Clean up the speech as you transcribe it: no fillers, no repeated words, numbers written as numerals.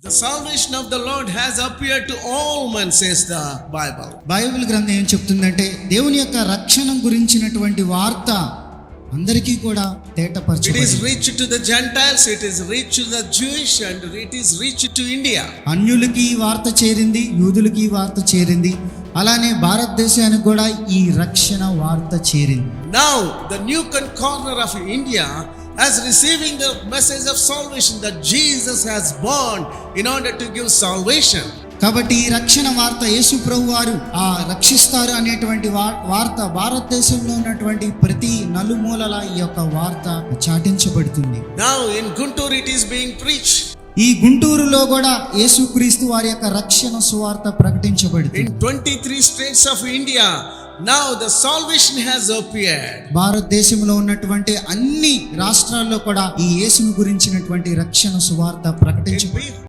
The salvation of the Lord has appeared to all men, says the Bible. Bible గ్రంథం ఏం చెప్తుందంటే దేవుని యొక్క రక్షణ గురించినటువంటి వార్త అందరికీ కూడా It తేటపరచబడింది. is reached to the Gentiles, it is reached to the Jewish, and it is reached to India. అన్యులకి ఈ వార్త చేరింది, యూదులకి ఈ వార్త చేరింది, అలానే భారతదేశానికి కూడా ఈ రక్షణ వార్త చేరింది. Now, the new corner of India as receiving the message of salvation that Jesus has born in order to give salvation. కాబట్టి ఈ రక్షణ వార్త యేసు ప్రభు వారు రక్షిస్తారు అనేటువంటి వార్త భారతదేశంలో ఉన్నటువంటి ప్రతి నలుమూలల ఈ యొక్క వార్త చాటించబడుతుంది. Now in Guntur it is being preached. ఈ గుంటూరులో కూడా యేసుక్రీస్తు వారి యొక్క రక్షణ సువార్త ప్రకటించబడుతుంది. In 23 states of India, now the salvation has appeared. భారతదేశంలో ఉన్నటువంటి అన్ని రాష్ట్రాల్లో కూడా ఈ యేసును గురించినటువంటి రక్షణ సువార్త ప్రకటించబడింది.